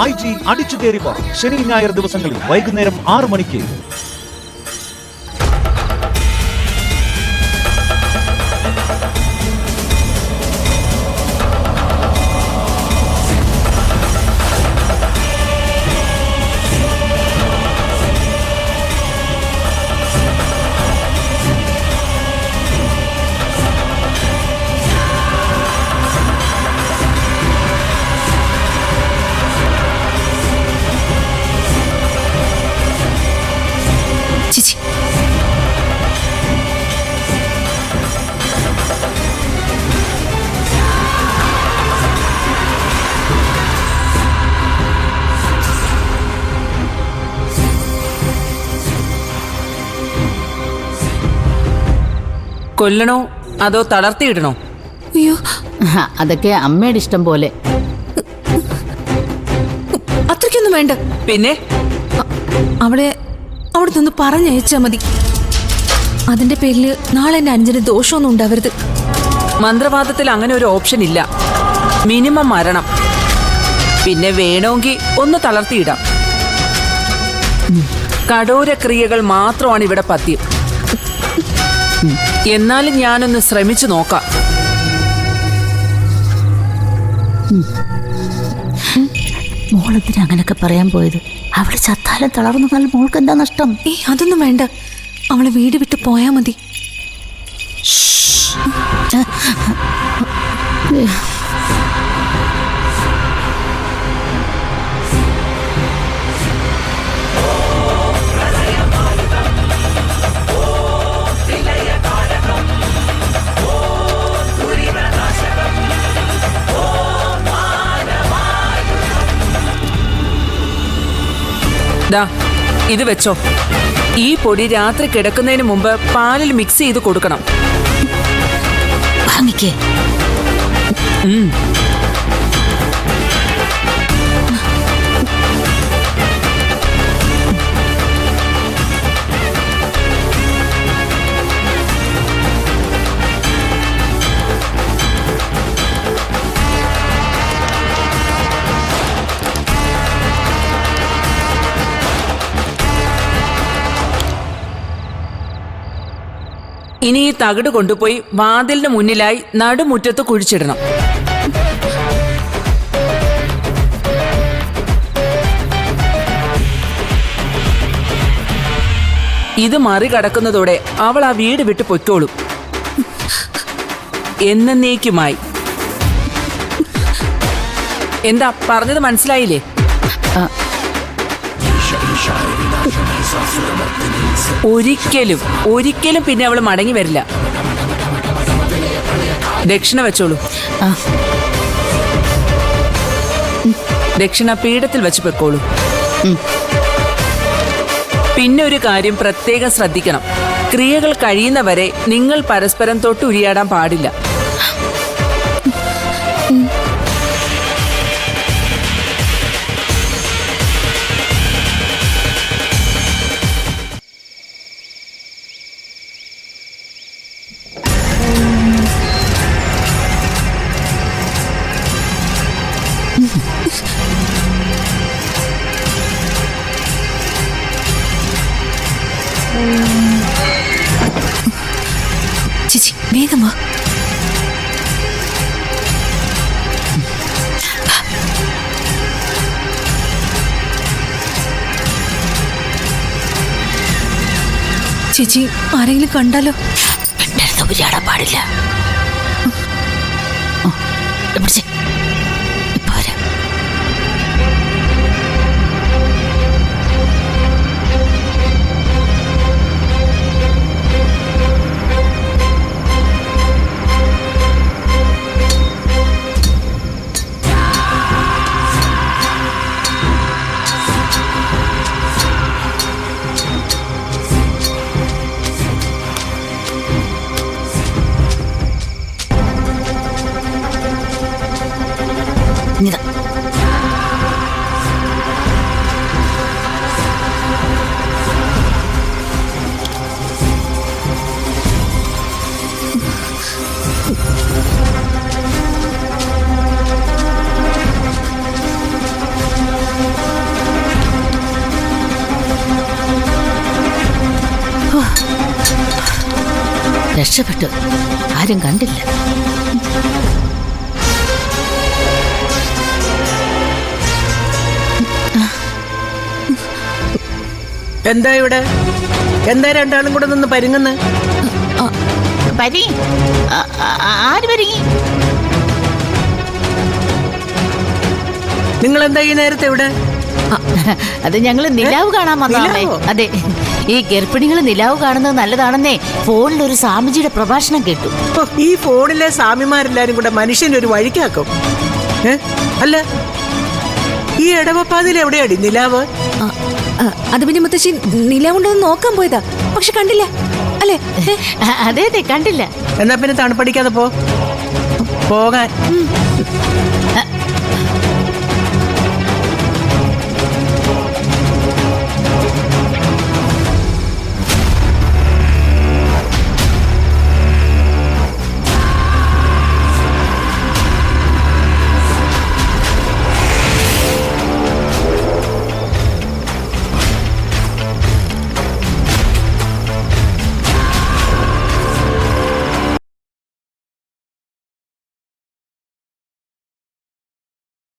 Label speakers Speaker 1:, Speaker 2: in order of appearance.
Speaker 1: YG അടിച്ചു കയറിപ്പോ ശനി ഞായർ ദിവസങ്ങളിൽ വൈകുന്നേരം 6 മണിക്ക്.
Speaker 2: കൊല്ലണോ അതോ തളർത്തിയിടണോ?
Speaker 3: അയ്യോ,
Speaker 4: അതൊക്കെ അമ്മയുടെ ഇഷ്ടം പോലെ.
Speaker 3: അത്രയ്ക്കൊന്നും വേണ്ട.
Speaker 2: പിന്നെ
Speaker 3: അവിടെ നിന്ന് പറഞ്ഞയച്ചാ മതി. അതിന്റെ പേരില് നാളെ എന്റെ അഞ്ജന് ദോഷമൊന്നും ഉണ്ടാവരുത്.
Speaker 2: മന്ത്രവാദത്തിൽ അങ്ങനെ ഒരു ഓപ്ഷൻ ഇല്ല. മിനിമം മരണം. പിന്നെ വേണമെങ്കിൽ ഒന്ന് തളർത്തിയിടാം. കഠോര ക്രിയകൾ മാത്രമാണ് ഇവിടെ പഥ്യം. എന്നാലും ഞാനൊന്ന് ശ്രമിച്ചു നോക്കാം.
Speaker 4: മോളെന്തിനാ അങ്ങനൊക്കെ പറയാൻ പോയത്? അവള് ചത്താലും തളർന്നാൽ മോൾക്ക് എന്താ നഷ്ടം?
Speaker 3: അതൊന്നും വേണ്ട. അവളെ വീട് വിട്ട് പോയാ മതി.
Speaker 2: ഇത് വെച്ചോ. ഈ പൊടി രാത്രി കിടക്കുന്നതിന് മുമ്പ് പാലിൽ മിക്സ് ചെയ്ത് കൊടുക്കണം.
Speaker 4: വാങ്ങിക്കേ.
Speaker 2: ഇനി ഈ തകിട് കൊണ്ടുപോയി വാതിലിന് മുന്നിലായി നടുമുറ്റത്ത് കുഴിച്ചിടണം. ഇത് മറികടക്കുന്നതോടെ അവൾ ആ വീട് വിട്ട് പൊയ്ക്കോളും. എന്നേക്കുമായി. എന്താ പറഞ്ഞത് മനസ്സിലായില്ലേ? ഒരിക്കലും പിന്നെ അവള് മടങ്ങി വരില്ല. ദക്ഷിണ വെച്ചോളൂ. ദക്ഷിണ പീഠത്തിൽ വെച്ച് വെക്കോളൂ. പിന്നെ ഒരു കാര്യം പ്രത്യേകം ശ്രദ്ധിക്കണം. ക്രിയകൾ കഴിയുന്നവരെ നിങ്ങൾ പരസ്പരം തൊട്ടുരിയാടാൻ പാടില്ല.
Speaker 3: ചേച്ചി വേഗം വാ. ചേച്ചി ആരെങ്കിലും കണ്ടാലോ?
Speaker 4: ഉരിയാടാൻ പാടില്ല. രക്ഷപ്പെട്ടു. ആരും കണ്ടില്ല.
Speaker 5: എന്താ ഇവിടെ? എന്താ രണ്ടാളും കൂടെ നിന്ന് പരുങ്ങുന്നു?
Speaker 4: പരി ആര് പരിങ്ങി?
Speaker 5: നിങ്ങൾ എന്താ ഈ നേരത്തെ ഇവിടെ?
Speaker 4: അത് ഞങ്ങള് നിലാവ് കാണാൻ വന്നതാമേ.
Speaker 5: നിലാവോ?
Speaker 4: അതെ, ഈ ഗർഭിണികൾ നിലാവ് കാണുന്നത് നല്ലതാണെന്നേ ഫോണിൽ ഒരു സ്വാമിജിയുടെ പ്രഭാഷണം കേട്ടു.
Speaker 5: ഓ, ഈ ഫോണിലെ സ്വാമിമാരെല്ലാരും കൂടെ മനുഷ്യന്റെ ഒരു വഴിക്കാക്കും. അല്ല, ഈ ഇടവപ്പാതിൽ എവിടെയാടി നിലാവ്?
Speaker 3: അത് പിന്നെ മുത്തശ്ശി നിലാവുണ്ടോന്ന് നോക്കാൻ പോയതാ, പക്ഷെ കണ്ടില്ല അല്ലേ?
Speaker 4: അതെ അതെ, കണ്ടില്ല.
Speaker 5: എന്നാ പിന്നെ തണുപ്പടിക്കാതെ പോകാൻ.